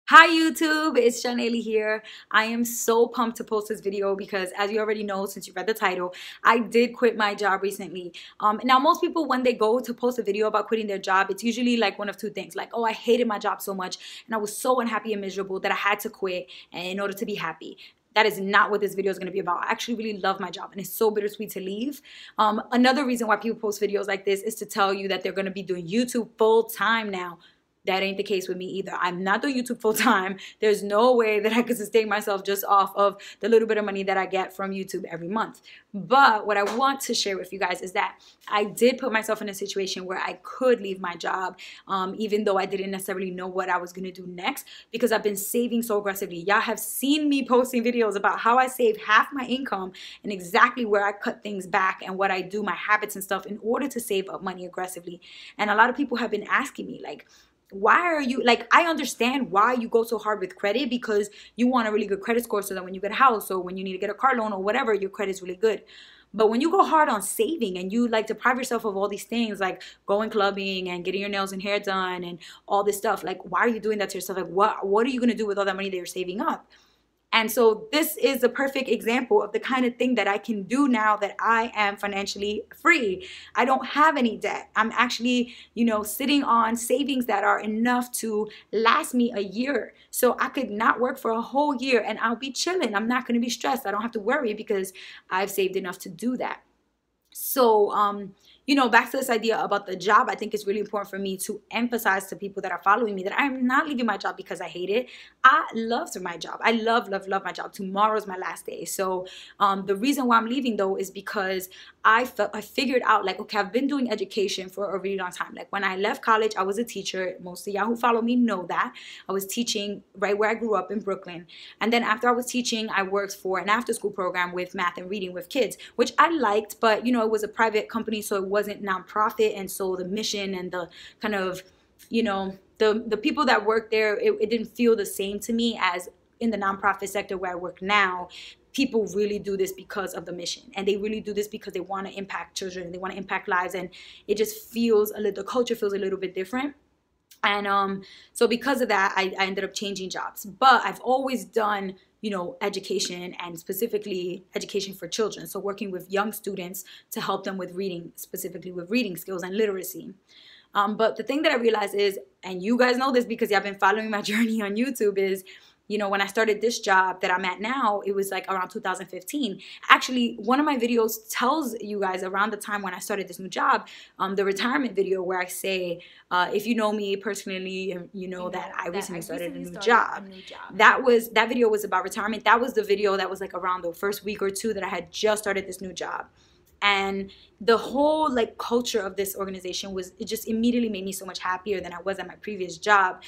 Hi YouTube, it's Shaneli here. I am so pumped to post this video because as you already know, since you read the title, I did quit my job recently. Now most people, when they go to post a video about quitting their job, it's usually like one of two things. Like, oh, I hated my job so much and I was so unhappy and miserable that I had to quit in order to be happy. That is not what this video is going to be about. I actually really love my job and it's so bittersweet to leave. Another reason why people post videos like this is to tell you that they're going to be doing YouTube full time now. That ain't the case with me either. I'm not doing YouTube full time. There's no way that I could sustain myself just off of the little bit of money that I get from YouTube every month. But what I want to share with you guys is that I did put myself in a situation where I could leave my job, even though I didn't necessarily know what I was going to do next, because I've been saving so aggressively. Y'all have seen me posting videos about how I save half my income and exactly where I cut things back and what I do, my habits and stuff in order to save up money aggressively. And a lot of people have been asking me, like, why are you, like, I understand why you go so hard with credit, because you want a really good credit score so that when you get a house or when you need to get a car loan or whatever, your credit's really good. But when you go hard on saving and you like deprive yourself of all these things like going clubbing and getting your nails and hair done and all this stuff, like, why are you doing that to yourself? Like, what are you going to do with all that money that you're saving up? And so this is a perfect example of the kind of thing that I can do now that I am financially free. I don't have any debt. I'm actually, sitting on savings that are enough to last me a year. So I could not work for a whole year and I'll be chilling. I'm not going to be stressed. I don't have to worry because I've saved enough to do that. So, back to this idea about the job, I think it's really important for me to emphasize to people that are following me that I'm not leaving my job because I hate it. I loved my job. I love my job. Tomorrow's my last day. So the reason why I'm leaving though is because I figured out, like, okay, I've been doing education for a really long time. Like when I left college, I was a teacher. Most of y'all who follow me know that. I was teaching right where I grew up in Brooklyn. And then after I was teaching, I worked for an after school program with math and reading with kids, which I liked, but it was a private company, so it wasn't nonprofit, and so the mission and the kind of, the people that worked there, it didn't feel the same to me as in the nonprofit sector where I work now. People really do this because of the mission, and they really do this because they want to impact children, they want to impact lives, and it just feels the culture feels a little bit different. And so because of that, I ended up changing jobs. But I've always done education, and specifically education for children. So working with young students to help them with reading, specifically with reading skills and literacy. But the thing that I realized is, and you guys know this because y'all been following my journey on YouTube, is when I started this job that I'm at now, it was like around 2015. Actually, one of my videos tells you guys around the time when I started this new job, the retirement video where I say, if you know me personally, you know that I recently started a new job. That video was about retirement. That was the video that was like around the first week or two that I had just started this new job. And the whole culture of this organization it just immediately made me so much happier than I was at my previous job,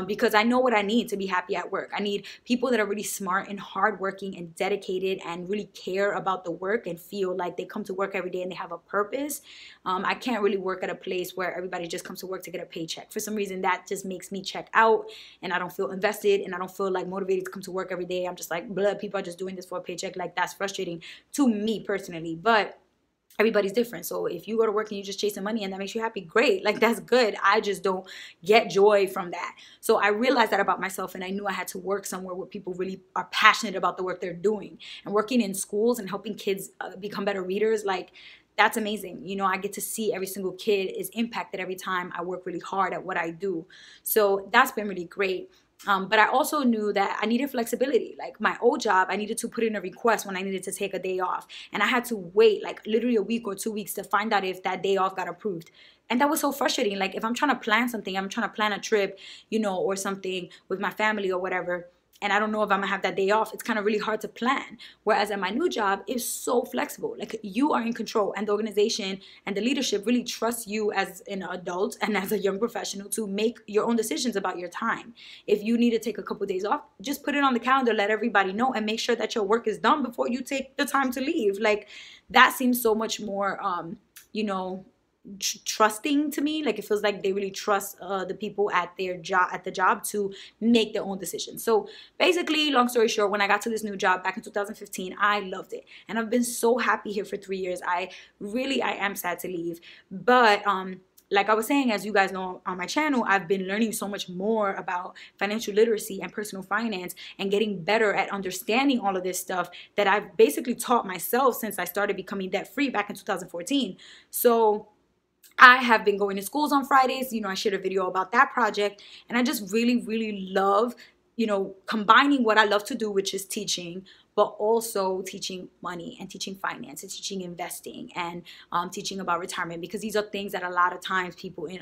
because I know what I need to be happy at work. I need people that are really smart and hardworking and dedicated and really care about the work and feel like they come to work every day and they have a purpose. I can't really work at a place where everybody just comes to work to get a paycheck. For some reason, that just makes me check out, and I don't feel invested, and I don't feel like motivated to come to work every day. I'm just like, blah, people are just doing this for a paycheck. Like, that's frustrating to me personally. But everybody's different. So if you go to work and you're just chasing money and that makes you happy, great. Like, that's good. I just don't get joy from that. So I realized that about myself, and I knew I had to work somewhere where people really are passionate about the work they're doing. And working in schools and helping kids become better readers, like, that's amazing. I get to see every single kid is impacted every time I work really hard at what I do. So that's been really great. But I also knew that I needed flexibility. Like my old job, I needed to put in a request when I needed to take a day off. And I had to wait like literally a week or 2 weeks to find out if that day off got approved. And that was so frustrating. Like if I'm trying to plan something, I'm trying to plan a trip, or something with my family or whatever, and I don't know if I'm gonna have that day off, it's kind of really hard to plan. Whereas at my new job, it's so flexible. Like you are in control, and the organization and the leadership really trusts you as an adult and as a young professional to make your own decisions about your time. If you need to take a couple of days off, just put it on the calendar, let everybody know, and make sure that your work is done before you take the time to leave. Like that seems so much more, trusting to me. Like it feels like they really trust the people at the job to make their own decisions. So basically, long story short, when I got to this new job back in 2015, I loved it, and I've been so happy here for 3 years. I am sad to leave, but like I was saying, as you guys know on my channel, I've been learning so much more about financial literacy and personal finance and getting better at understanding all of this stuff that I've basically taught myself since I started becoming debt free back in 2014. So I have been going to schools on Fridays. You know, I shared a video about that project, and I just really, really love, you know, combining what I love to do, which is teaching, but also teaching money and teaching finance and teaching investing and teaching about retirement, because these are things that a lot of times people in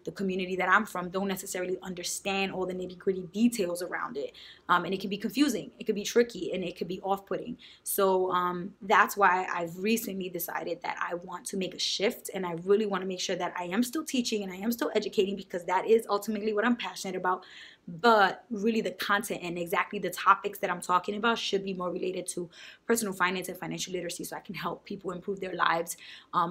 the community that I'm from don't necessarily understand all the nitty-gritty details around it. And it can be confusing, it could be tricky, and it could be off-putting. So that's why I've recently decided that I want to make a shift, and I really want to make sure that I am still teaching and I am still educating, because that is ultimately what I'm passionate about. But really the content and exactly the topics that I'm talking about should be more related to personal finance and financial literacy, so I can help people improve their lives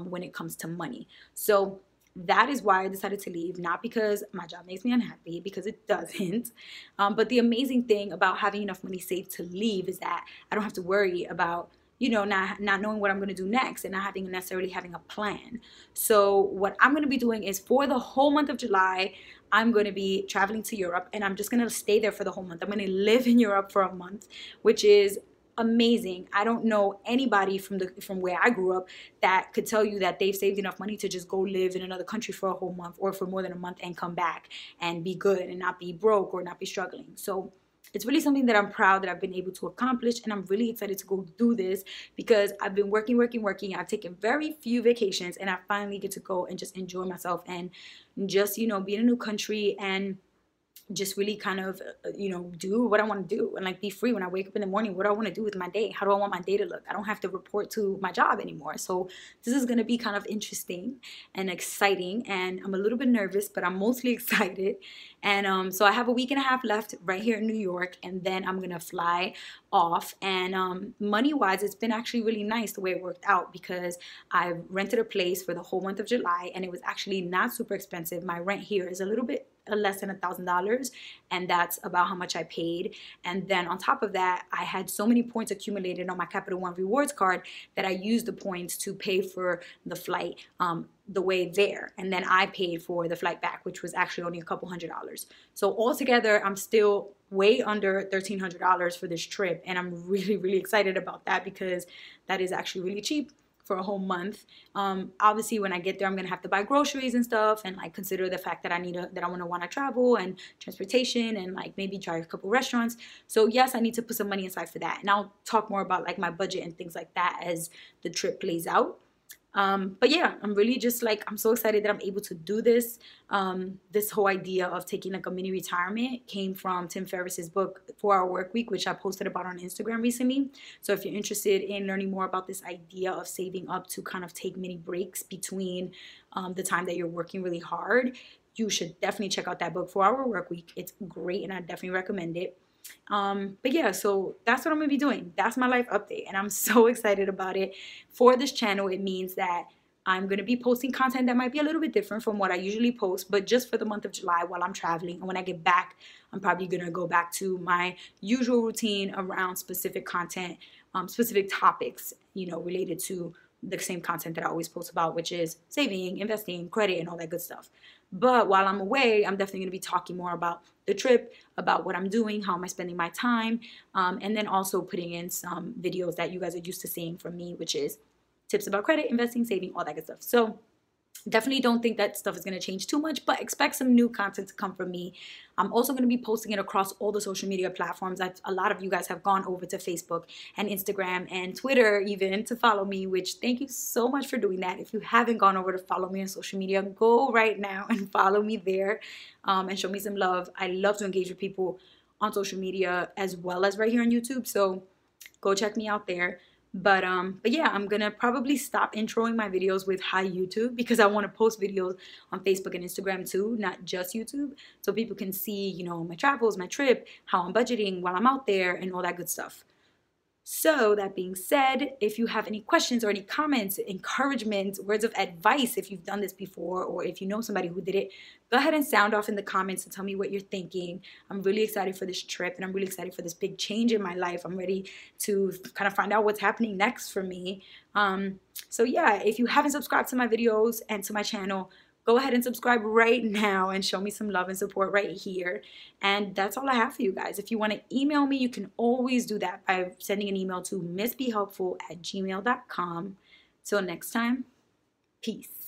when it comes to money. So that is why I decided to leave, not because my job makes me unhappy, because it doesn't. But the amazing thing about having enough money saved to leave is that I don't have to worry about, you know, not knowing what I'm going to do next and not necessarily having a plan. So what I'm going to be doing is, for the whole month of July, I'm going to be traveling to Europe, and I'm just going to stay there for the whole month. I'm going to live in Europe for a month, which is amazing. I don't know anybody from where I grew up that could tell you that they've saved enough money to just go live in another country for a whole month or for more than a month and come back and be good and not be broke or not be struggling. So it's really something that I'm proud that I've been able to accomplish, and I'm really excited to go do this, because I've been working. I've taken very few vacations, and I finally get to go and just enjoy myself and just, you know, be in a new country and just really kind of, you know, do what I want to do and like be free when I wake up in the morning. What do I want to do with my day? How do I want my day to look? I don't have to report to my job anymore. So this is going to be kind of interesting and exciting, and I'm a little bit nervous, but I'm mostly excited. And so I have a week and a half left right here in New York, and then I'm going to fly off. And money wise, it's been actually really nice the way it worked out, because I rented a place for the whole month of July, and it was actually not super expensive. My rent here is a little bit less than $1,000, and that's about how much I paid. And then on top of that, I had so many points accumulated on my Capital One rewards card that I used the points to pay for the flight the way there, and then I paid for the flight back, which was actually only a couple $100s. So altogether, I'm still way under $1,300 for this trip, and I'm really, really excited about that, because that is actually really cheap for a whole month. Obviously, when I get there, I'm gonna have to buy groceries and stuff, and like consider the fact that I want to travel and transportation, and like maybe try a couple restaurants. So yes, I need to put some money aside for that, and I'll talk more about like my budget and things like that as the trip plays out. But yeah, I'm really just like, I'm so excited that I'm able to do this. This whole idea of taking like a mini retirement came from Tim Ferriss's book, 4-Hour Workweek, which I posted about on Instagram recently. So if you're interested in learning more about this idea of saving up to kind of take mini breaks between the time that you're working really hard, you should definitely check out that book, 4-Hour Workweek. It's great, and I definitely recommend it. But yeah, so that's what I'm gonna be doing. That's my life update, and I'm so excited about it. For this channel, it means that I'm gonna be posting content that might be a little bit different from what I usually post, but just for the month of July while I'm traveling. And when I get back, I'm probably gonna go back to my usual routine around specific content, specific topics, you know, related to the same content that I always post about, which is saving, investing, credit, and all that good stuff. But while I'm away, I'm definitely going to be talking more about the trip, about what I'm doing, how am I spending my time, and then also putting in some videos that you guys are used to seeing from me, which is tips about credit, investing, saving, all that good stuff. So definitely don't think that stuff is going to change too much, but expect some new content to come from me. I'm also going to be posting it across all the social media platforms. A lot of you guys have gone over to Facebook and Instagram and Twitter even to follow me, which thank you so much for doing that. If you haven't gone over to follow me on social media, go right now and follow me there and show me some love. I love to engage with people on social media as well as right here on YouTube, so go check me out there. But yeah, I'm gonna probably stop introing my videos with hi YouTube, because I want to post videos on Facebook and Instagram too, not just YouTube, so people can see, you know, my travels, my trip, how I'm budgeting while I'm out there, and all that good stuff. So that being said, if you have any questions or any comments, encouragement, words of advice, if you've done this before or if you know somebody who did it, go ahead and sound off in the comments and tell me what you're thinking. I'm really excited for this trip, and I'm really excited for this big change in my life. I'm ready to kind of find out what's happening next for me. So yeah, if you haven't subscribed to my videos and to my channel, go ahead and subscribe right now and show me some love and support right here. And that's all I have for you guys. If you want to email me, you can always do that by sending an email to missbehelpful@gmail.com. Till next time, peace.